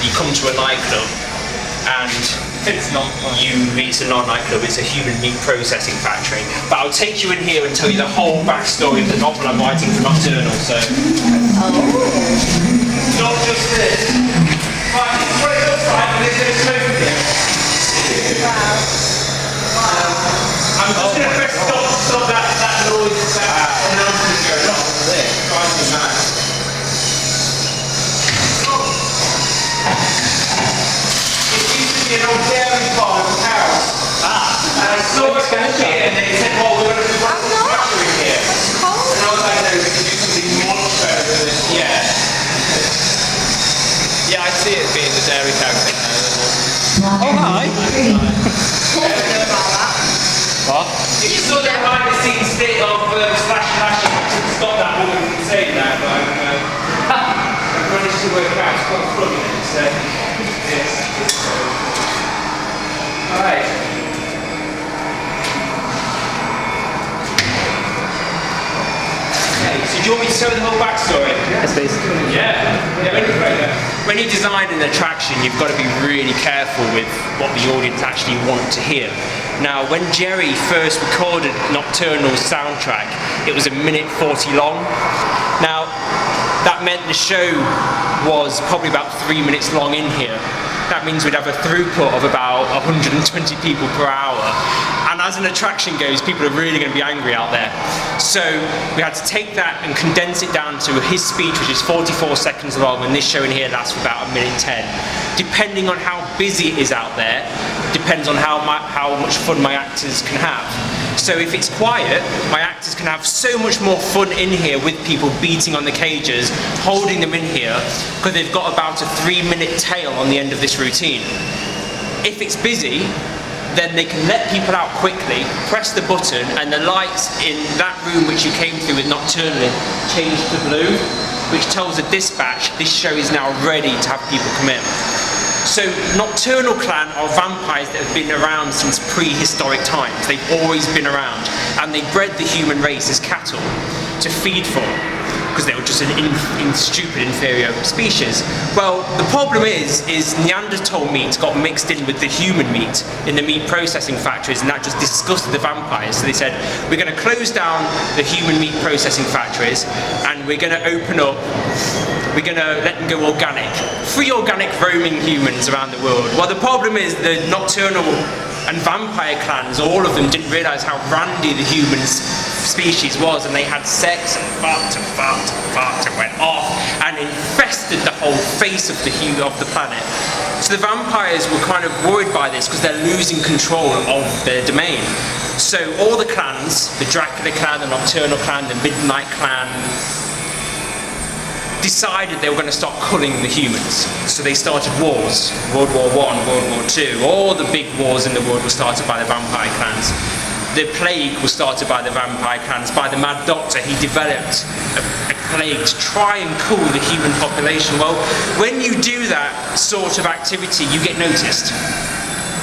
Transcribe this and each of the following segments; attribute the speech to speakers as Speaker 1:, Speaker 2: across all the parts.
Speaker 1: you come to a nightclub and
Speaker 2: It's not.
Speaker 1: it's a non-nightclub, it's a human meat processing factory. But I'll take you in here and tell you the whole backstory of the novel I'm writing for Nocturnal, so... Not just this. Right, this is what it looks like when there's no smoke in here.
Speaker 3: Wow.
Speaker 1: I'm just going to press stop that noise, that announcement going off. There, drives me mad. It used to be an old dairy farm of cows. And I saw it back here and they said, well, we're going to do one factory here. And I was like, no, we can do something much better than this. Yeah.
Speaker 2: Yeah, I see it being the dairy cow thing. Oh, hi. What?
Speaker 1: If you saw the behind the scenes bit of Slash, you could stop that woman from saying that, but I've managed to work out. It's quite funny, so yes. Alright. Okay, so do you want me to tell the whole backstory?
Speaker 2: Yes, please.
Speaker 1: When you design an attraction, you've got to be really careful with what the audience actually want to hear. Now, when Jerry first recorded Nocturnal's soundtrack, it was 1:40 long. Now, that meant the show was probably about 3 minutes long in here. That means we'd have a throughput of about 120 people per hour. And as an attraction goes, people are really going to be angry out there. So we had to take that and condense it down to his speech, which is 44 seconds long, and this show in here lasts for about 1:10. Depending on how busy it is out there, depends on how much fun my actors can have. So if it's quiet, my actors can have so much more fun in here with people beating on the cages, holding them in here, because they've got about a 3-minute tail on the end of this routine. If it's busy, then they can let people out quickly, press the button, and the lights in that room which you came through with Nocturnal change to blue, which tells the dispatch this show is now ready to have people come in. So Nocturnal Clan are vampires that have been around since prehistoric times. They've always been around, and they bred the human race as cattle to feed from, because they were just an stupid inferior species. Well, the problem is Neanderthal meat got mixed in with the human meat in the meat processing factories, and that just disgusted the vampires. So they said, we're going to close down the human meat processing factories, and we're going to open up, we're going to let them go organic. Free organic roaming humans around the world. Well, the problem is the Nocturnal and vampire clans, all of them didn't realise how randy the human species was, and they had sex and fart and went off and infested the whole face of the planet. So the vampires were kind of worried by this because they're losing control of their domain. So all the clans, the Dracula clan, the Nocturnal clan, the Midnight clan, decided they were going to start culling the humans. So they started wars. World War I, World War II, all the big wars in the world were started by the vampire clans. The plague was started by the vampire clans. By the Mad Doctor, he developed a plague to try and cool the human population. Well, when you do that sort of activity, you get noticed.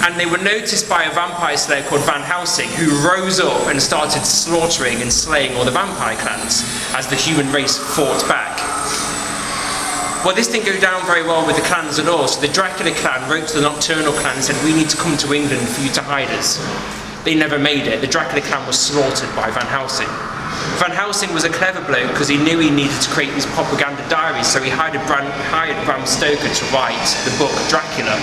Speaker 1: And they were noticed by a vampire slayer called Van Helsing, who rose up and started slaughtering and slaying all the vampire clans as the human race fought back. Well, this didn't go down very well with the clans at all, so the Dracula clan wrote to the Nocturnal clan and said, we need to come to England for you to hide us. They never made it. The Dracula clan was slaughtered by Van Helsing. Van Helsing was a clever bloke because he knew he needed to create these propaganda diaries, so he hired Bram Stoker to write the book Dracula,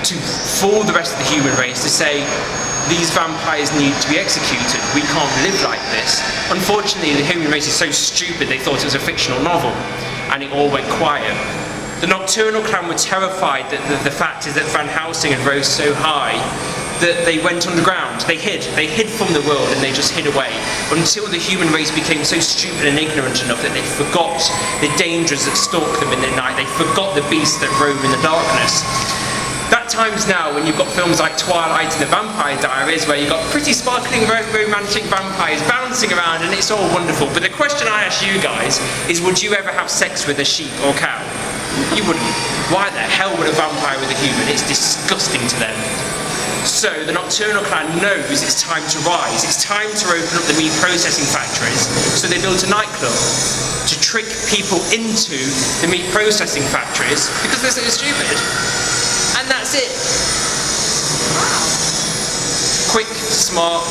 Speaker 1: to fool the rest of the human race, to say, these vampires need to be executed, we can't live like this. Unfortunately, the human race is so stupid they thought it was a fictional novel, and it all went quiet. The Nocturnal clan were terrified that the fact is that Van Helsing had rose so high that they went underground. They hid from the world, and they just hid away until the human race became so stupid and ignorant enough that they forgot the dangers that stalk them in the night. They forgot the beasts that roam in the darkness. That time's now when you've got films like Twilight and the Vampire Diaries, where you've got pretty sparkling romantic vampires bouncing around, and it's all wonderful. But the question I ask you guys is, would you ever have sex with a sheep or cow? You wouldn't. Why the hell would a vampire with a human? It's disgusting to them. So the Nocturnal clan knows it's time to rise. It's time to open up the meat processing factories. So they built a nightclub to trick people into the meat processing factories because they're so stupid. And that's it. Quick, smart,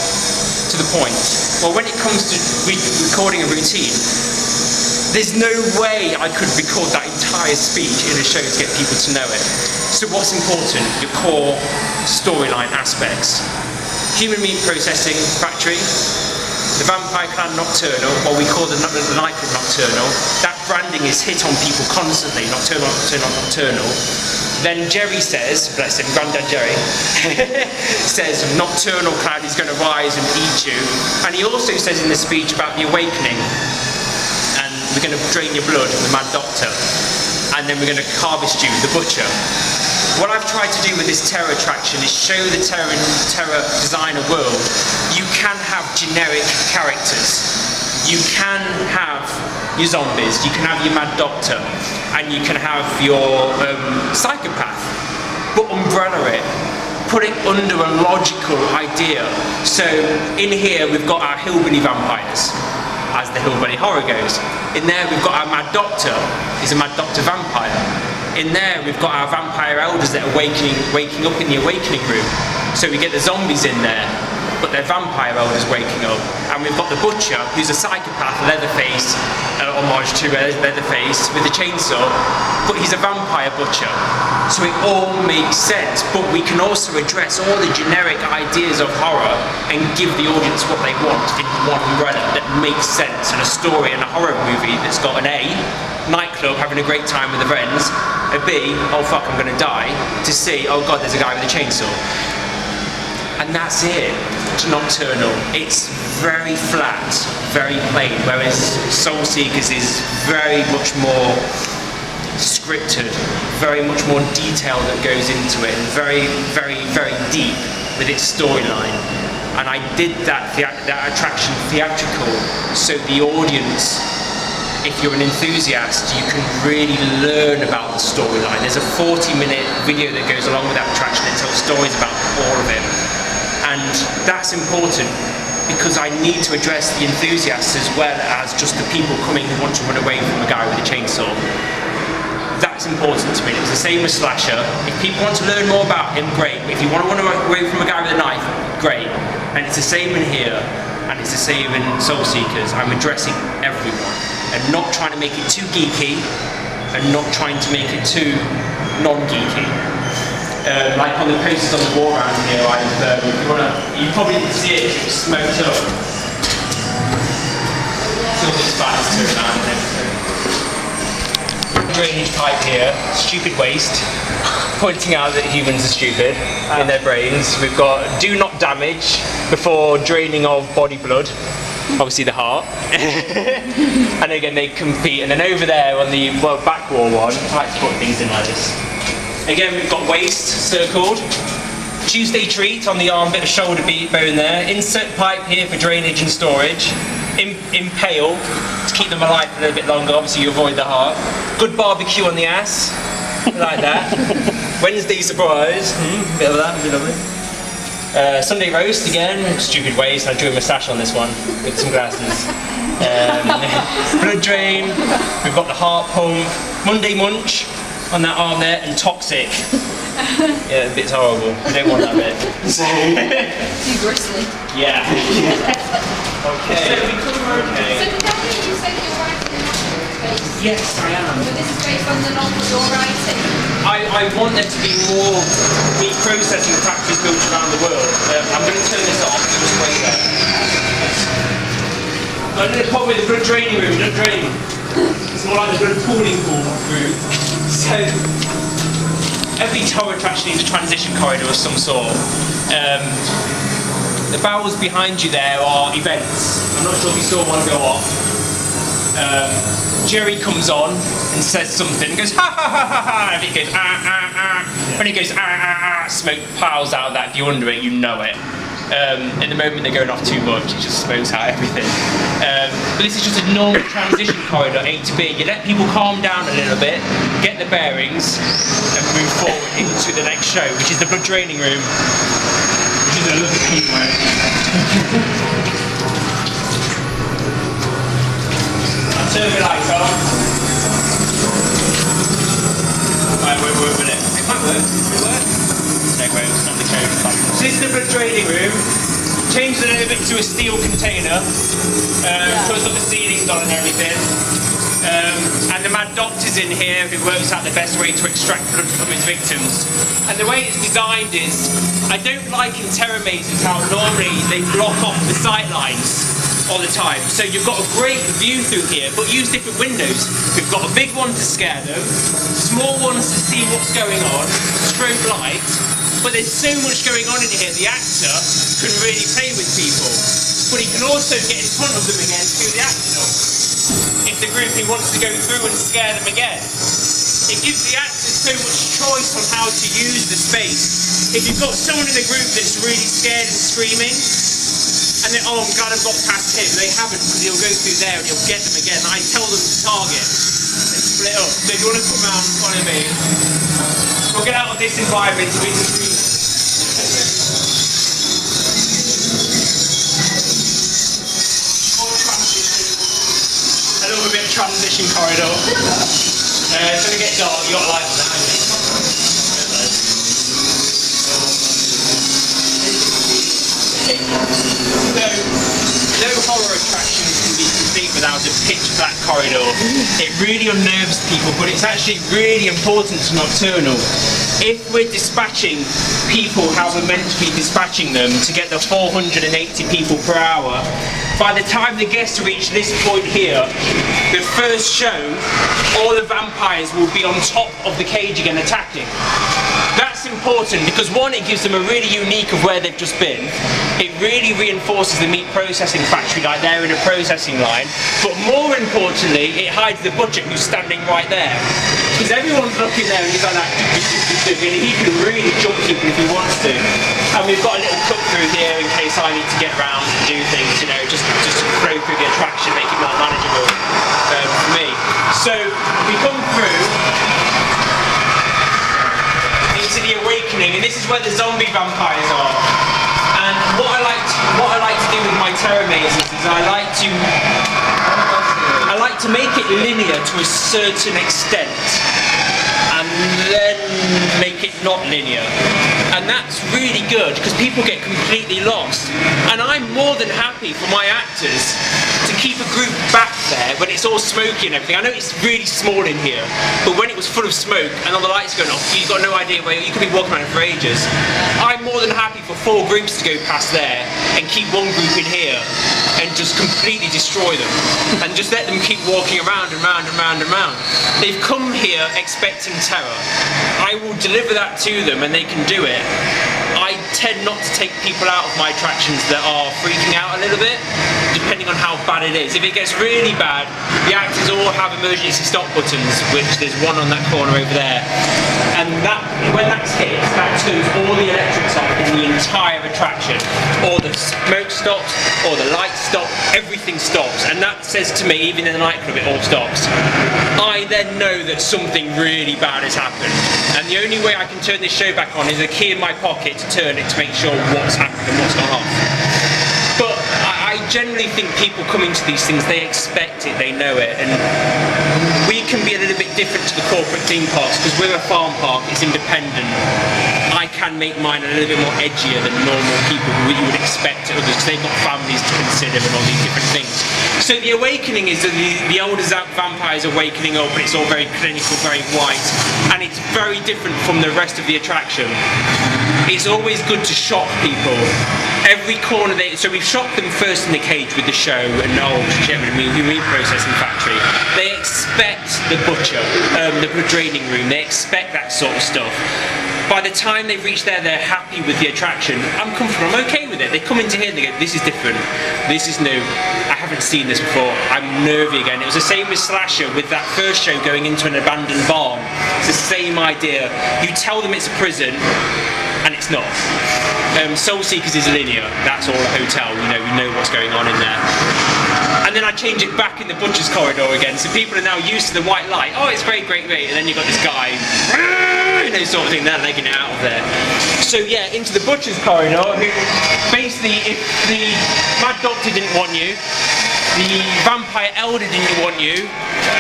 Speaker 1: to the point. Well, when it comes to recording a routine, there's no way I could record that entire speech in a show to get people to know it. So what's important? Your core storyline aspects. Human meat processing factory, the vampire clan Nocturnal, what we call the nightclub Nocturnal. That branding is hit on people constantly, Nocturnal, Nocturnal, Nocturnal. Then Jerry says, bless him, Grandad Jerry, says Nocturnal clan is going to rise and eat you. And he also says in the speech about the awakening, and we're going to drain your blood, the Mad Doctor, and then we're going to harvest you, the Butcher. What I've tried to do with this terror attraction is show the terror designer world. You can have generic characters. You can have your zombies, you can have your Mad Doctor, and you can have your psychopath. But umbrella it. Put it under a logical idea. So in here we've got our hillbilly vampires, as the hillbilly horror goes. In there we've got our Mad Doctor, he's a Mad Doctor vampire. In there we've got our vampire elders that are waking up in the awakening room. So we get the zombies in there, but they're vampire elders waking up. And we've got the Butcher, who's a psychopath, Leatherface, homage to Leatherface with a chainsaw, but he's a vampire butcher. So it all makes sense, but we can also address all the generic ideas of horror and give the audience what they want in one umbrella that makes sense in a story and a horror movie that's got an A, nightclub, having a great time with the friends, a B, oh fuck I'm gonna die, to C, oh god there's a guy with a chainsaw. And that's it to Nocturnal. It's very flat, very plain, whereas Soul Seekers is very much more scripted, very much more detail that goes into it, and very, very, very deep with its storyline. And I did that attraction theatrical, so the audience, if you're an enthusiast, you can really learn about the storyline. There's a 40-minute video that goes along with that attraction that tells stories about all of it. And that's important because I need to address the enthusiasts as well as just the people coming who want to run away from a guy with a chainsaw. That's important to me. It's the same with Slasher. If people want to learn more about him, great. If you want to run away from a guy with a knife, great. And it's the same in here, and it's the same in Soul Seekers. I'm addressing everyone and not trying to make it too geeky and not trying to make it too non-geeky. Like on the posters on the wall around here, you probably didn't see it, it was smoked up. Still this fast turned on and everything. Drainage pipe here, stupid waste, pointing out that humans are stupid in their brains. We've got do not damage before draining of body blood, obviously the heart. And again they compete, and then over there on the back wall one, I like to put things in like this. Again, we've got waist circled. Tuesday treat on the arm, bit of shoulder bone there. Insert pipe here for drainage and storage. Impale to keep them alive for a little bit longer. Obviously, you avoid the heart. Good barbecue on the ass, like that. Wednesday surprise. Bit of that, would be lovely. Sunday roast again. Stupid waist. I drew a moustache on this one with some glasses. Blood drain. We've got the heart pump. Monday munch on that arm there, and toxic. Yeah, the bit's horrible. We don't want that bit.
Speaker 3: Too bristly.
Speaker 1: Yeah. Okay.
Speaker 3: So did that mean you said you're writing a novel based?
Speaker 1: Yes, I am.
Speaker 3: But this is based on the novel you're writing?
Speaker 1: I want there to be more meat processing factories built around the world. I'm going to turn this off, just wait there. I'm going to put with the blood draining room, blood drain. It's more like the blood pooling pool room. So, every tower attraction needs a transition corridor of some sort. The barrels behind you there are events. I'm not sure if you saw one go off. Jerry comes on and says something and goes ha ha ha ha ha, and if it goes ah ah ah, when it goes ah ah ah, smoke piles out of that. If you're under it, you know it. At the moment they're going off too much, it just smokes out everything. But this is just a normal transition corridor, A to B. You let people calm down a little bit, get the bearings, and move forward into the next show, which is the blood draining room. Which is a lovely key work. I'll turn the light on. Might work with it. It might work. It works. Segway, it's not the code. So this is the blood draining room. Changed it a little bit to a steel container. Puts up the ceilings on and everything. And the mad doctor's in here who works out the best way to extract blood from his victims. And the way it's designed is, I don't like in terror mazes how normally they block off the sight lines all the time. So you've got a great view through here, but use different windows. We've got a big one to scare them, small ones to see what's going on, strobe light, but there's so much going on in here, the actor can really play with people. But he can also get in front of them again through the actor. If the group he wants to go through and scare them again. It gives the actors so much choice on how to use the space. If you've got someone in the group that's really scared and screaming, and then, oh, I'm glad I've got past him. They haven't, because he'll go through there and he'll get them again. I tell them to target and split up. So if you want to come round, follow me. We'll get out of this environment to be screaming. A little bit of transition corridor. It's going to get dark. You got a light on that, haven't you? No horror attraction can be complete without a pitch black corridor. It really unnerves people, but it's actually really important to Nocturnal. If we're dispatching people how we're meant to be dispatching them to get the 480 people per hour, by the time the guests reach this point here, the first show, all the vampires will be on top of the cage again attacking. That's important because one, it gives them a really unique of where they've just been. It really reinforces the meat processing factory, like they're in a processing line. But more importantly, it hides the butcher who's standing right there. Because everyone's looking there and he's like that, and he can really jump people if he wants to. And we've got a little cut through here in case I need to get around and do things, you know, just to throw through the attraction, make it more manageable for me. So we come through into the awakening, and this is where the zombie vampires are. And what I like to do with my terror mazes is I like to make it linear to a certain extent, and then make it not linear. And that's really good because people get completely lost. And I'm more than happy for my actors to keep a group back there when it's all smoky and everything. I know it's really small in here, but when it was full of smoke and all the lights going off, you've got no idea where you could be walking around for ages. I'm more than happy for 4 groups to go past there and keep one group in here and just completely destroy them and just let them keep walking around and round and round and round. They've come here expecting terror. I will deliver that to them and they can do it. I tend not to take people out of my attractions that are freaking out a little bit, depending on how bad it is. If it gets really bad, the actors all have emergency stop buttons, which there's one on that corner over there. And that, when that's hit, that turns all the electrics off in the entire attraction. All the smoke stops, all the lights stop, everything stops. And that says to me, even in the nightclub, it all stops. I then know that something really bad has happened. And the only way I can turn this show back on is a key in my pocket to turn it to make sure what's happened and what's gone off. But I generally think people coming to these things, they expect it, they know it, and we can be a little bit different to the corporate theme parks because we're a farm park, it's independent. I can make mine a little bit more edgier than normal people who you would expect others because they've got families to consider and all these different things. So the awakening is the older vampires awakening up, and it's all very clinical, very white, and it's very different from the rest of the attraction. It's always good to shock people. Every corner so we've shocked them first in the cage with the show and the meat processing factory. They expect the butcher, the draining room, they expect that sort of stuff. By the time they reach there, they're happy with the attraction. I'm comfortable, I'm okay with it. They come into here and they go, this is different, this is new, I haven't seen this before, I'm nervy again. It was the same with Slasher, with that first show going into an abandoned barn. It's the same idea. You tell them it's a prison, and it's not. Soul Seekers is linear. That's all a hotel. We know what's going on in there. And then I change it back in the butcher's corridor again, so people are now used to the white light. Oh, it's great, great, great. And then you've got this guy, sort of thing, they're legging it out of there. So yeah, into the butcher's corridor, who basically, if the Mad Doctor didn't want you, the Vampire Elder didn't want you,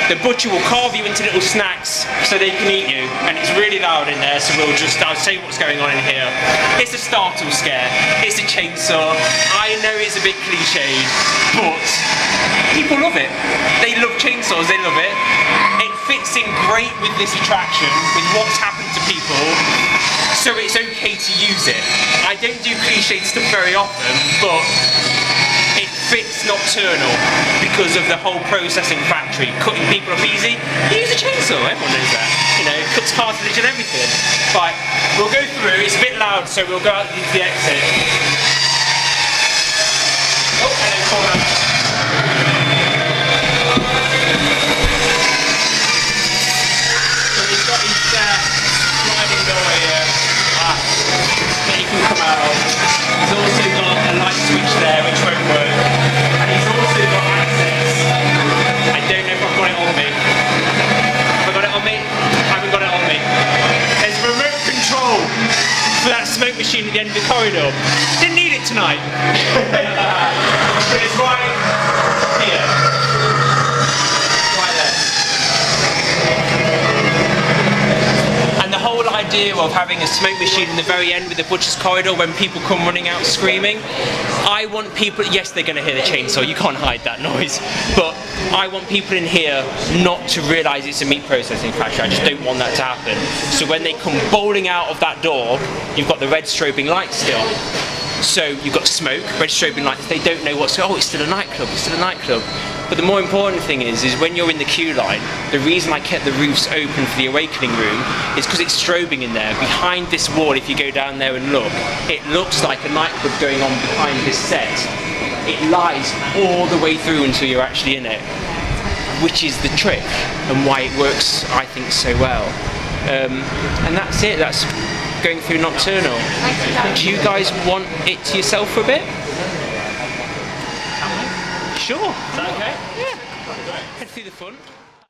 Speaker 1: the butcher will carve you into little snacks so they can eat you. And it's really loud in there, so I'll say what's going on in here. It's a startle scare, it's a chainsaw. I know it's a bit cliched, but people love it. They love chainsaws, they love it. It fits in great with this attraction, with what's happened to people, so it's okay to use it. I don't do cliched stuff very often, but it fits Nocturnal because of the whole processing factory. Cutting people up easy, use a chainsaw, everyone knows that. It cuts cartilage and everything. But we'll go through, it's a bit loud, so we'll go out into the exit. Oh, and then corner. So we've got his sliding door here. That you can come out of. He's also got a light switch there which won't work. And he's also got access. I don't know if I've got it on me. Have I got it on me? I haven't got it on me. There's remote control for that smoke machine at the end of the corridor. Didn't need it tonight. But it's right here. Right there. And the whole idea of having a smoke machine in the very end with the butcher's corridor when people come running out screaming, I want people, yes, they're going to hear the chainsaw, you can't hide that noise, but I want people in here not to realise it's a meat processing factory. I just don't want that to happen. So when they come bowling out of that door, you've got the red strobing lights still. So you've got smoke, red strobing lights, they don't know what's, oh, it's still a nightclub, it's still a nightclub. But the more important thing is when you're in the queue line, the reason I kept the roofs open for the awakening room is because it's strobing in there. Behind this wall, if you go down there and look, it looks like a nightclub going on behind this set. It lies all the way through until you're actually in it, which is the trick and why it works, I think, so well. And that's it, that's going through Nocturnal. Do you guys want it to yourself for a bit? Sure. Is that okay? Yeah. Head through the front.